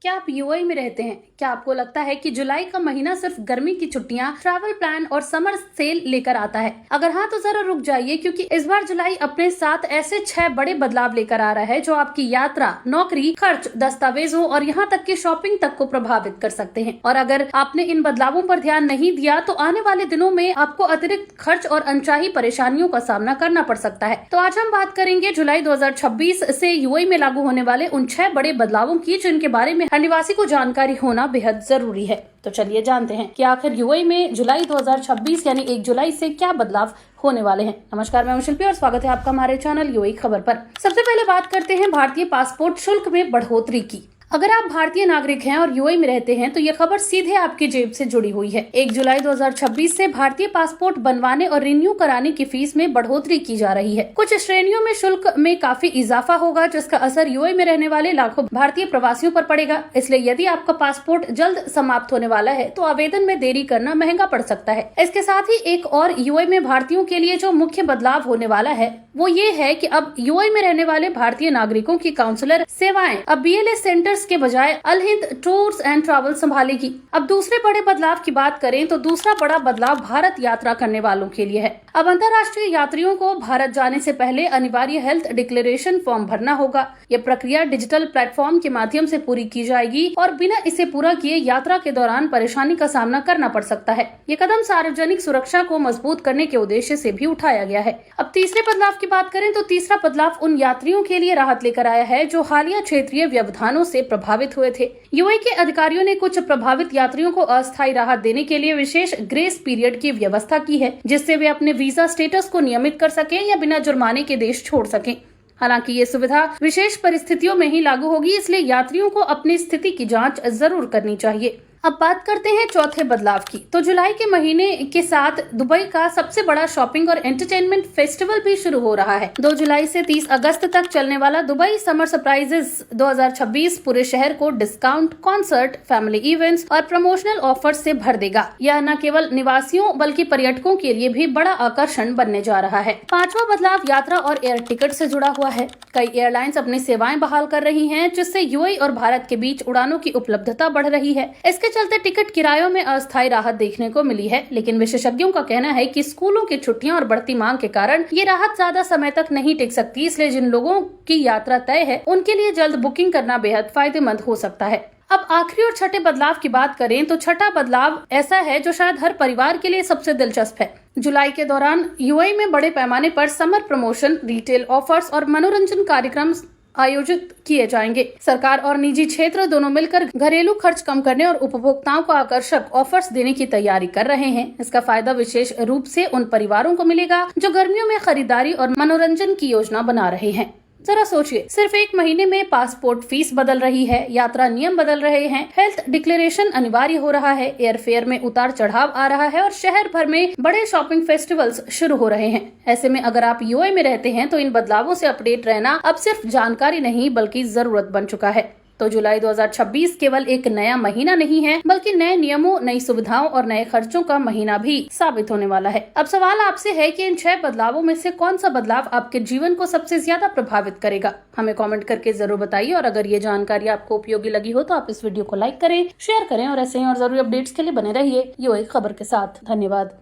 क्या आप यूएई में रहते हैं? क्या आपको लगता है कि जुलाई का महीना सिर्फ गर्मी की छुट्टियां, ट्रैवल प्लान और समर सेल लेकर आता है? अगर हाँ तो जरा रुक जाइए, क्योंकि इस बार जुलाई अपने साथ ऐसे 6 बड़े बदलाव लेकर आ रहा है जो आपकी यात्रा, नौकरी, खर्च, दस्तावेजों और यहाँ तक कि शॉपिंग तक को प्रभावित कर सकते हैं। और अगर आपने इन बदलावों पर ध्यान नहीं दिया तो आने वाले दिनों में आपको अतिरिक्त खर्च और अनचाही परेशानियों का सामना करना पड़ सकता है। तो आज हम बात करेंगे जुलाई 2026 से यूएई में लागू होने वाले उन 6 बड़े बदलावों की, जिनके बारे में हर निवासी को जानकारी होना बेहद जरूरी है। तो चलिए जानते हैं कि आखिर यूएई में जुलाई 2026 यानी 1 जुलाई से क्या बदलाव होने वाले हैं। नमस्कार, मैं हूं शिल्पी और स्वागत है आपका हमारे चैनल यूएई खबर पर। सबसे पहले बात करते हैं भारतीय पासपोर्ट शुल्क में बढ़ोतरी की। अगर आप भारतीय नागरिक हैं और यूएई में रहते हैं तो ये खबर सीधे आपकी जेब से जुड़ी हुई है। 1 जुलाई 2026 से भारतीय पासपोर्ट बनवाने और रिन्यू कराने की फीस में बढ़ोतरी की जा रही है। कुछ श्रेणियों में शुल्क में काफी इजाफा होगा, जिसका असर यूएई में रहने वाले लाखों भारतीय प्रवासियों पर पड़ेगा। इसलिए यदि आपका पासपोर्ट जल्द समाप्त होने वाला है तो आवेदन में देरी करना महंगा पड़ सकता है। इसके साथ ही एक और यूएई में भारतीयों के लिए जो मुख्य बदलाव होने वाला है वो ये है कि अब यूएई में रहने वाले भारतीय नागरिकों की काउंसलर सेवाएं अब बीएलएस सेंटर्स के बजाय अल हिंद टूर्स एंड ट्रैवल संभालेगी। अब दूसरे बड़े बदलाव की बात करें तो दूसरा बड़ा बदलाव भारत यात्रा करने वालों के लिए है। अब अंतर्राष्ट्रीय यात्रियों को भारत जाने से पहले अनिवार्य हेल्थ डिक्लेरेशन फॉर्म भरना होगा। यह प्रक्रिया डिजिटल प्लेटफॉर्म के माध्यम से पूरी की जाएगी और बिना इसे पूरा किए यात्रा के दौरान परेशानी का सामना करना पड़ सकता है। ये कदम सार्वजनिक सुरक्षा को मजबूत करने के उद्देश्य से भी उठाया गया है। अब तीसरे बदलाव की बात करें तो तीसरा बदलाव उन यात्रियों के लिए राहत लेकर आया है जो हालिया क्षेत्रीय व्यवधानों से प्रभावित हुए थे। यूएई के अधिकारियों ने कुछ प्रभावित यात्रियों को अस्थायी राहत देने के लिए विशेष ग्रेस पीरियड की व्यवस्था की है, जिससे वे अपने वीजा स्टेटस को नियमित कर सकें या बिना जुर्माने के देश छोड़ सकें। हालांकि ये सुविधा विशेष परिस्थितियों में ही लागू होगी, इसलिए यात्रियों को अपनी स्थिति की जांच जरूर करनी चाहिए। अब बात करते हैं चौथे बदलाव की। तो जुलाई के महीने के साथ दुबई का सबसे बड़ा शॉपिंग और एंटरटेनमेंट फेस्टिवल भी शुरू हो रहा है। 2 जुलाई से 30 अगस्त तक चलने वाला दुबई समर सरप्राइजेस 2026 पूरे शहर को डिस्काउंट, कॉन्सर्ट, फैमिली इवेंट्स और प्रमोशनल ऑफर्स से भर देगा। यह न केवल निवासियों बल्कि पर्यटकों के लिए भी बड़ा आकर्षण बनने जा रहा है। पांचवा बदलाव यात्रा और एयर टिकट से जुड़ा हुआ है। कई एयरलाइंस अपनी सेवाएं बहाल कर रही हैं, जिससे यूएई और भारत के बीच उड़ानों की उपलब्धता बढ़ रही है। इसके चलते टिकट किरायों में अस्थायी राहत देखने को मिली है, लेकिन विशेषज्ञों का कहना है कि स्कूलों की छुट्टियां और बढ़ती मांग के कारण ये राहत ज्यादा समय तक नहीं टिक सकती। इसलिए जिन लोगों की यात्रा तय है उनके लिए जल्द बुकिंग करना बेहद फायदेमंद हो सकता है। अब आखिरी और छठे बदलाव की बात करें तो छठा बदलाव ऐसा है जो शायद हर परिवार के लिए सबसे दिलचस्प है। जुलाई के दौरान यूएई में बड़े पैमाने पर समर प्रमोशन, रिटेल ऑफर्स और मनोरंजन कार्यक्रम आयोजित किए जाएंगे। सरकार और निजी क्षेत्र दोनों मिलकर घरेलू खर्च कम करने और उपभोक्ताओं को आकर्षक ऑफर्स देने की तैयारी कर रहे हैं। इसका फायदा विशेष रूप से उन परिवारों को मिलेगा जो गर्मियों में खरीदारी और मनोरंजन की योजना बना रहे हैं। जरा सोचिए, सिर्फ 1 महीने में पासपोर्ट फीस बदल रही है, यात्रा नियम बदल रहे हैं, हेल्थ डिक्लेरेशन अनिवार्य हो रहा है, एयरफेयर में उतार चढ़ाव आ रहा है और शहर भर में बड़े शॉपिंग फेस्टिवल्स शुरू हो रहे हैं। ऐसे में अगर आप यूएई में रहते हैं तो इन बदलावों से अपडेट रहना अब सिर्फ जानकारी नहीं बल्कि जरूरत बन चुका है। तो जुलाई 2026 केवल एक नया महीना नहीं है, बल्कि नए नियमों, नई सुविधाओं और नए खर्चों का महीना भी साबित होने वाला है। अब सवाल आपसे है कि इन 6 बदलावों में से कौन सा बदलाव आपके जीवन को सबसे ज्यादा प्रभावित करेगा? हमें कमेंट करके जरूर बताइए। और अगर ये जानकारी आपको उपयोगी लगी हो तो आप इस वीडियो को लाइक करें, शेयर करें और ऐसे ही और जरूरी अपडेट्स के लिए बने रहिए यूएई खबर के साथ। धन्यवाद।